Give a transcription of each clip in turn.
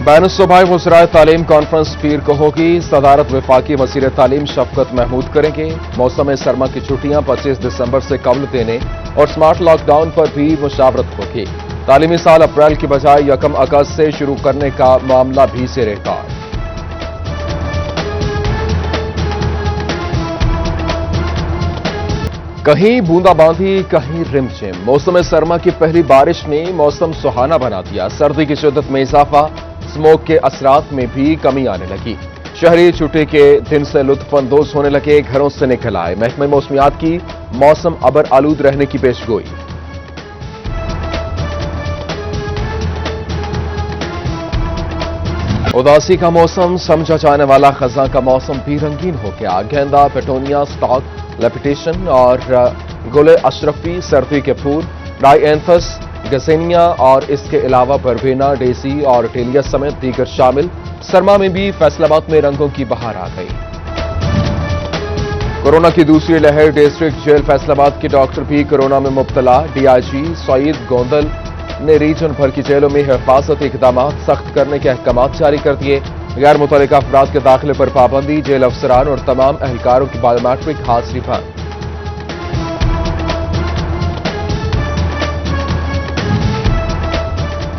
Ban सूबाई वज़राए तालीम conference पीर को होगी। सदारत वफाकी वज़ीर तालीम शफकत महमूद करेंगे। मौसम सरमा की छुट्टियां 25 दिसंबर से कबल देने और स्मार्ट लॉकडाउन पर भी मुशावरत होगी। तालीमी साल अप्रैल की बजाय 1 अगस्त से शुरू करने का मामला भी से रिकॉर्ड। कहीं बूंदाबांदी, कहीं रिमझिम। मौसम सरमा की पहली बारिश ने मौसम सुहाना बना दिया। सर्दी की शिद्दत में इजाफा, स्मोक के असरात में भी कमी आने लगी। शहरी छुट्टी के दिन से लुत्फअंदोज होने लगे, घरों से निकल आए। महकमे मौसमियात की मौसम अबर आलूद रहने की पेशगोई। उदासी का मौसम, समझा जाने वाला खजा का मौसम भी रंगीन हो गया। गेंदा, पेटोनिया, स्टॉक, लेपिटेशन और गुले अशरफी, सर्दी के फूल, डायएंथस, गसेनिया और इसके अलावा बरबेना, डेसी और टेलिया समेत दीगर शामिल। सरमा में भी फैसलाबाद में रंगों की बहार आ गई। कोरोना की दूसरी लहर, डिस्ट्रिक्ट जेल फैसलाबाद के डॉक्टर भी कोरोना में मुब्तला। डीआईजी सईद गोंदल ने रीजन भर की जेलों में हिफाजती इकदाम सख्त करने के अहकाम जारी कर दिए। गैर मुतल्लिका अफराद के दाखिले पर पाबंदी, जेल अफसरान और तमाम एहलकारों की बायोमेट्रिक हाजिरी बंद।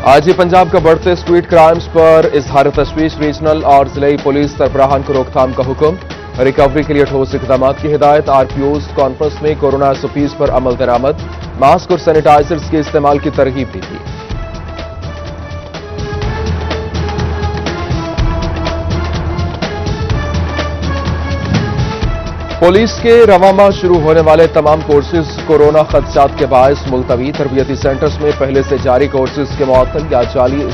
आज ही पंजाब का बढ़ते स्ट्रीट क्राइम्स पर इजहार तशवीश, रीजनल और जिले पुलिस सरबराहान को रोकथाम का हुक्म। रिकवरी के लिए ठोस इकदाम की हिदायत। आरपीओज कॉन्फ्रेंस में कोरोना एसओपीज पर अमल दरामद, मास्क और सैनिटाइजर्स के इस्तेमाल की तरगीब दी थी। पुलिस के रवामा शुरू होने वाले तमाम कोर्सेज कोरोना खदशात के बायस मुलतवी। तरबियती सेंटर्स में पहले से जारी कोर्सेज के मुअत्तल या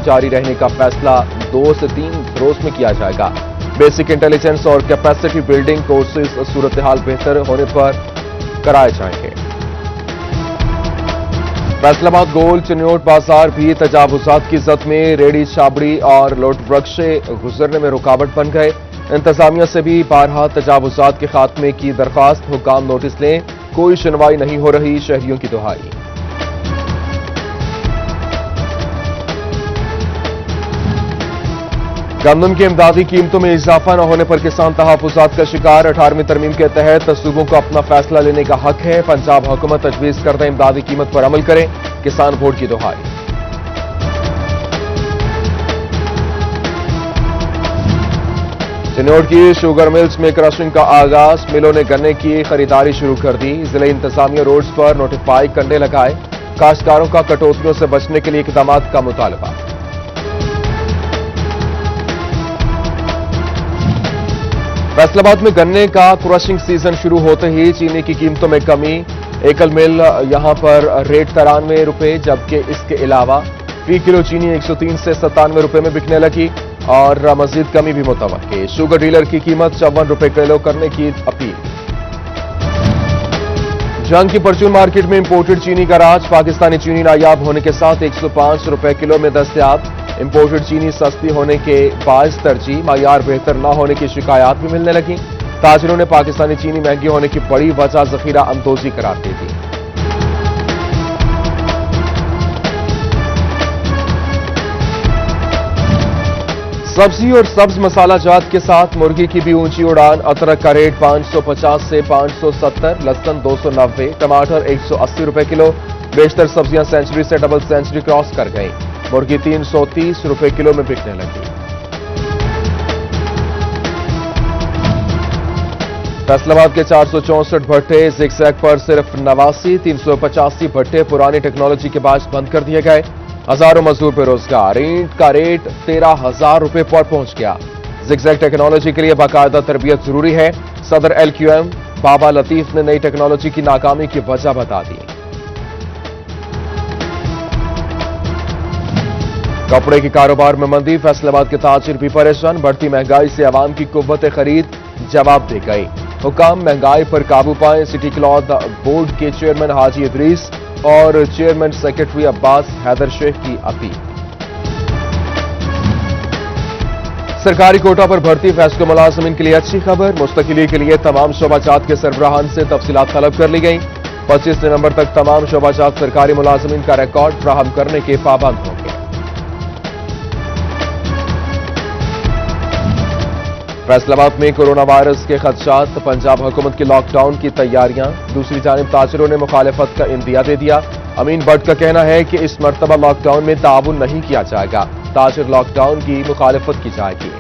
जारी रहने का फैसला 2 से 3 रोज में किया जाएगा। बेसिक इंटेलिजेंस और कैपेसिटी बिल्डिंग कोर्सेज सूरत हाल बेहतर होने पर कराए जाएंगे। फैसलाबाद गोल चिन्नौट बाजार भी तजावुजात की जद में। रेडी, छाबड़ी और लोट वृक्षे गुजरने में रुकावट बन गए। इंतजामिया से भी बारहा तजावुजात के खात्मे की दरख्वास्त, हुकाम नोटिस लें, कोई सुनवाई नहीं हो रही, शहरियों की दुहाई। गंदम की इमदादी कीमतों में इजाफा न होने पर किसान तहफुजात का शिकार। 18वीं तरमीम के तहत सूबों को अपना फैसला लेने का हक है। पंजाब हुकूमत तजवीज करदा इमदादी कीमत पर अमल करें, किसान बोर्ड की दुहाई। चिन्नौट की शुगर मिल्स में क्रशिंग का आगाज। मिलों ने गन्ने की खरीदारी शुरू कर दी। जिले इंतजामिया रोड्स पर नोटिफाई कंडे लगाए। काश्तकारों का कटौतियों से बचने के लिए इकदाम का मुतालबा। फैसलाबाद में गन्ने का क्रशिंग सीजन शुरू होते ही चीनी की कीमतों में कमी। एकल मिल यहां पर रेट 93 रुपए, जबकि इसके अलावा फी किलो चीनी 103 से 97 रुपए में बिकने लगी और मजीद कमी भी मुतवक्की। शुगर डीलर की कीमत 54 रुपए किलो करने की अपील। जंग की परचून मार्केट में इंपोर्टेड चीनी का राज। पाकिस्तानी चीनी नायाब होने के साथ 105 रुपए किलो में दस्तयाब। इंपोर्टेड चीनी सस्ती होने के बायस तरजीह, मयार बेहतर न होने की शिकायत भी मिलने लगी। ताजिरों ने पाकिस्तानी चीनी महंगी होने की बड़ी वजह जखीरा अंदोजी करार दी थी। सब्जी और सब्ज मसाला जात के साथ मुर्गी की भी ऊंची उड़ान। अदरक का रेट 550 से 570, लहसुन 290, टमाटर 180 रुपए किलो। बेशतर सब्जियां सेंचुरी से डबल सेंचुरी क्रॉस कर गईं। मुर्गी 330 रुपए किलो में बिकने लगी। फैसलाबाद के 464 भट्टे जिगजैग पर सिर्फ 89, 385 भट्टे पुरानी टेक्नोलॉजी के बाद बंद कर दिए गए। हजारों मजदूर बेरोजगार। ईंट का रेट 13,000 रुपए पर पहुंच गया। जिगजैग टेक्नोलॉजी के लिए बाकायदा तरबियत जरूरी है। सदर LQM बाबा लतीफ ने नई टेक्नोलॉजी की नाकामी की वजह बता दी। कपड़े के कारोबार में मंदी। फैसलाबाद के ताजिर भी परेशान। बढ़ती महंगाई से आवाम की कुव्वत खरीद जवाब दे गई। हुकाम महंगाई पर काबू पाएं। सिटी क्लॉथ बोर्ड के चेयरमैन हाजी इदरीस और चेयरमैन सेक्रेटरी अब्बास हैदर शेख की अपील। सरकारी कोटा पर भर्ती फैसलों मुलाजमीन के लिए अच्छी खबर। मुस्तकिली के लिए तमाम शोबाजात के सरबराहान से तफसीलात तलब कर ली गई। 25 नवंबर तक तमाम शोबाजात सरकारी मुलाजमीन का रिकॉर्ड फराहम करने के पाबंद होंगे। फैसलाबाद में कोरोना वायरस के खदशात, पंजाब हुकूमत की लॉकडाउन की तैयारियां। दूसरी जानिब ताजिरों ने मुखालिफत का इंदिया दे दिया। अमीन भट्ट का कहना है कि इस मरतबा लॉकडाउन में ताउन नहीं किया जाएगा, ताजिर लॉकडाउन की मुखालिफत की जाएगी।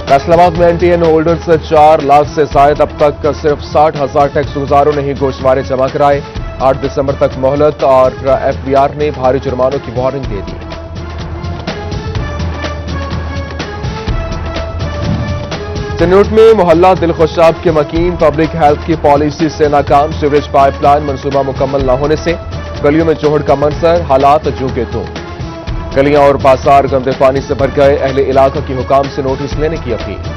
फैसलाबाद में एनटीएन होल्डर्स 4 लाख से शायद अब तक सिर्फ 60,000 टैक्स गुजारों ने ही गोशवारे जमा कराए। 8 दिसंबर तक मोहलत और एफबीआर ने भारी जुर्मानों की वार्निंग दे दी। चन्नूट में मोहल्ला दिलखुशाब के मकीन पब्लिक हेल्थ की पॉलिसी से नाकाम। सीवरेज पाइपलाइन मंसूबा मुकम्मल न होने से गलियों में जोहड़ का मंजर, हालात जू के तू। गलियां और बाजार गंदे पानी से भर गए। अहले इलाका की हुकाम से नोटिस लेने की अपील।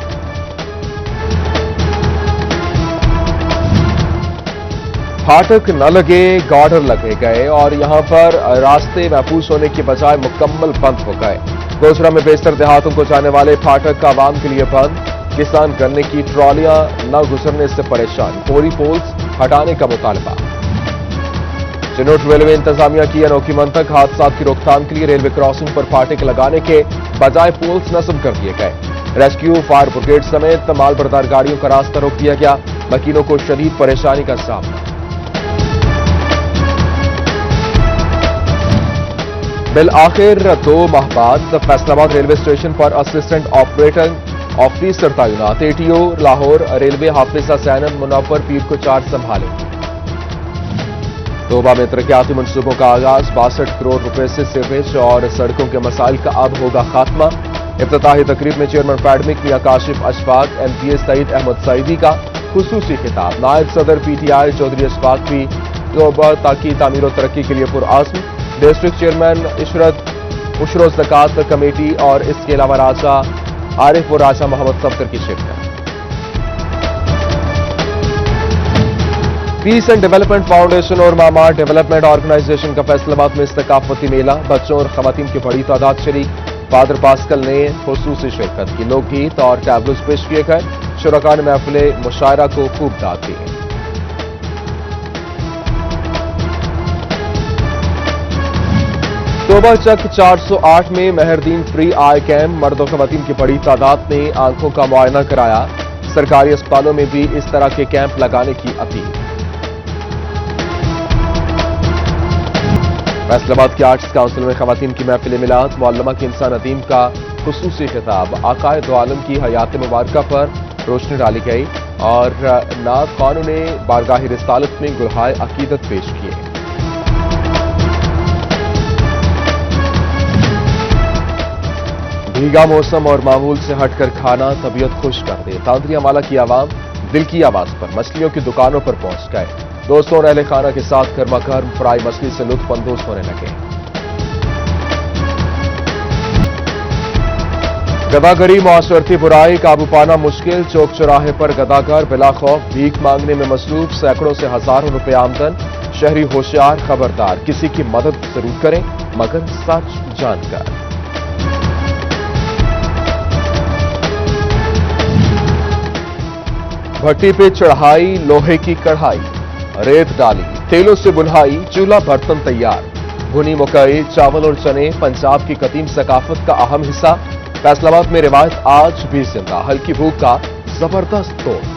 फाटक न लगे, गार्डर लगे गए और यहां पर रास्ते महफूज होने की बजाय मुकम्मल बंद हो गए। गोजरा में बेशतर देहातों को जाने वाले फाटक का आवाम के लिए बंद। किसान गन्ने की ट्रॉलियां न गुजरने से परेशान। पूरी पोल्स हटाने का मुतालबा। चन्नूट रेलवे इंतजामिया की अनोखी मंतक। हादसा की रोकथाम के लिए रेलवे क्रॉसिंग पर फाटक लगाने के बजाय पोल्स नस्ब कर दिए गए। रेस्क्यू, फायर ब्रिगेड समेत माल बरदार गाड़ियों का रास्ता रोक दिया गया। मकीनों को शदीद परेशानी का सामना। बिल आखिर 2 माह बाद फैसलाबाद रेलवे स्टेशन पर असिस्टेंट ऑपरेटिंग ऑफिसर तैनात। ATO Lahore railway Hafiza Zainab Munawwar पीर को चार्ज संभालेंगे। तोबा में तरक्याती मंसूबों का आगाज। 62 करोड़ रुपए से सीवरेज और सड़कों के मसाइल का अब होगा खात्मा। इफ्तिताही तकरीब में चेयरमैन पैडमिक मियां काशिफ अशफाक, एमपीए सईद अहमद सईदी का खुसूसी खिताब। नायब सदर पीटीआई चौधरी अशफाक भी तोबा ताकि तामीर और तरक्की के लिए पुरआज़्म। डिस्ट्रिक्ट चेयरमैन उशरो ज़कात कमेटी और इसके अलावा राजा आरिफ और राजा मोहम्मद सफदर की शिरकत। पीस एंड डेवलपमेंट फाउंडेशन और मामार डेवलपमेंट ऑर्गेनाइजेशन का फैसलाबाद में सकाफती मेला। बच्चों और खवातीन की बड़ी तादाद शरीक। फादर पास्कल ने खुसूसी शिरकत की। लोकगीत और टैबलोज पेश किए गए। शुरका ने महफिल मुशायरा को खूब दाद दी। तोबा चक 408 में मेहरदीन फ्री आई कैम्प। मर्द और खवातीन की बड़ी तादाद ने आंखों का मुआयना कराया। सरकारी अस्पतालों में भी इस तरह के कैंप लगाने की अपील। फैसलाबाद के आर्ट्स काउंसिल में खवातीन की महफिल मिलाद। मौलमा की इंसान अदीम का खुसूसी खिताब। आकाए दो आलम की हयात मुबारका पर रोशनी डाली गई और नात खानों ने बारगाह रिसालत में गुलहाए अकीदत पेश किए। भीगा मौसम और मामूल से हटकर खाना तबीयत खुश कर दे। तांदरिया माला की आवाम दिल की आवाज पर मछलियों की दुकानों पर पहुंच गए। दोस्तों और अहले खाना के साथ गर्मा गर्म फ्राई मछली से लुत्फ अंदोज होने लगे। गदागरी मुआशरती बुराई, काबू पाना मुश्किल। चौक चौराहे पर गदागर बिला खौफ भीख मांगने में मसरूफ। सैकड़ों से हजारों रुपए आमदन। शहरी होशियार, खबरदार, किसी की मदद जरूर करें मगर सच जानकर। भट्टी पे चढ़ाई लोहे की कढ़ाई। रेत डाली, तेलों से बुनाई, चूल्हा बर्तन तैयार। भुनी मकई, चावल और चने पंजाब की कदीम सकाफत का अहम हिस्सा। फैसलाबाद में रिवायत आज भी जिंदा। हल्की भूख का जबरदस्त तोड़।